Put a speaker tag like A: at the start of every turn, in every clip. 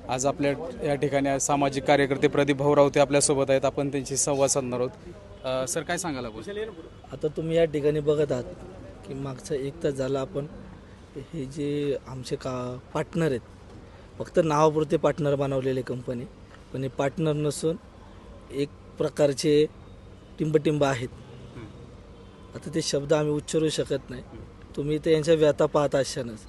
A: आज आपल्या या ठिकाणी सामाजिक कार्यकर्ते प्रदीप भाऊ राऊते आपल्यासोबत आहेत. आपण त्यांची संवाद साधणार आहोत. सर, काय सांगाल आपण?
B: आता तुम्ही या ठिकाणी बघत आहात की मागचा 1 तास झाला आपण हे जे आमचे पार्टनर आहेत, फक्त नावापुरते पार्टनर बनवलेले कंपनी, पण हे पार्टनर नसून एक प्रकारचे टिंबटिंब आहेत. आता ते शब्द आम्ही उच्चारू शकत नाही. तुम्ही ते यांच्या व्यथा पाहत असतानाच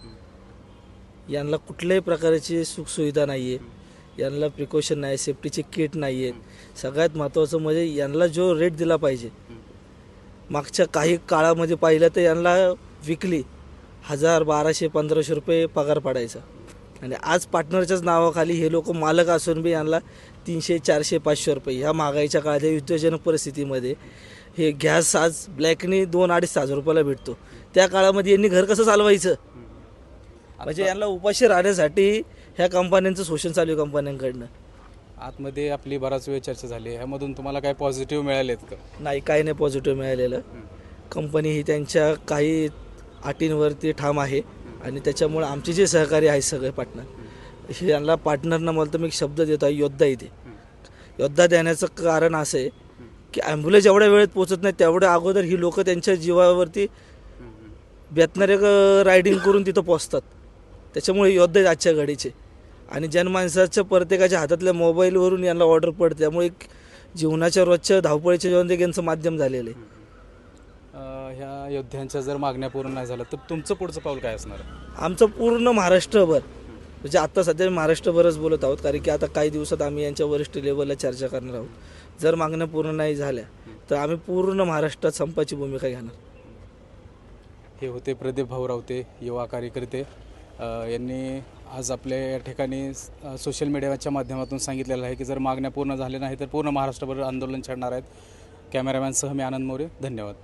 B: यांना कुठल्याही प्रकारची सुखसुविधा नाही आहे, यांना प्रिकॉशन नाही, सेफ्टीचे किट नाही आहेत. सगळ्यात महत्त्वाचं म्हणजे यांना जो रेट दिला पाहिजे, मागच्या काही काळामध्ये पाहिलं तर यांना विकली 1000, 1200, 1500 रुपये पगार पडायचा. आणि आज पार्टनरच्याच नावाखाली हे लोक मालक असून बी यांना 300, 400, 500 रुपये ह्या महागाईच्या काळात युद्धजनक परिस्थितीमध्ये हे गॅस आज ब्लॅकने 2-2.5 रुपयाला भेटतो. त्या काळामध्ये यांनी घर कसं चालवायचं? म्हणजे यांना उपाशी राहण्यासाठी ह्या कंपन्यांचं शोषण चालू आहे कंपन्यांकडनं.
A: आतमध्ये आपली बराच वेळ चर्चा झाली. ह्यामधून तुम्हाला काय पॉझिटिव्ह मिळालेत का?
B: नाही, काही नाही पॉझिटिव्ह मिळालेलं. कंपनी ही त्यांच्या काही अटींवरती ठाम आहे आणि त्याच्यामुळे आमचे जे सहकारी आहेत सगळे पार्टनर, हे यांना पार्टनरना मला तर मी एक शब्द देतो आहे, योद्धा इथे. योद्धा देण्याचं कारण असं आहे की ॲम्ब्युलन्स जेवढ्या वेळेत पोचत नाही तेवढ्या अगोदर ही लोक त्यांच्या जीवावरती बेतणारे रायडिंग करून तिथं पोचतात. त्याच्यामुळे योद्धे आजच्या घडीचे. आणि जनमानसाच्या प्रत्येकाच्या हातातल्या मोबाईलवरून यांना ऑर्डर पडते, त्यामुळे एक जीवनाच्या रोजच्या धावपळीच्या जीवन यांचं माध्यम झालेलं आहे.
A: ह्या योद्ध्यांच्या जर मागण्या पूर्ण नाही झाल्या तर तुमचं पुढचं पाऊल काय असणार?
B: आमचं पूर्ण महाराष्ट्रभर, म्हणजे आत्ता सध्या महाराष्ट्रभरच बोलत आहोत, कारण की आता काही दिवसात आम्ही यांच्या वरिष्ठ लेवलला चर्चा करणार आहोत. जर मागण्या पूर्ण नाही झाल्या तर आम्ही पूर्ण महाराष्ट्रात संपाची भूमिका घेणार.
A: हे होते प्रदीप भाऊ राऊते, युवा कार्यकर्ते. यांनी आज आपल्या या ठिकाणी सोशल मीडियाच्या माध्यमातून सांगितलेलं आहे की जर मागण्या पूर्ण झाल्या नाही तर पूर्ण महाराष्ट्रभर आंदोलन छेडणार आहेत. कॅमेरामॅनसह मी आनंद मोरे, धन्यवाद.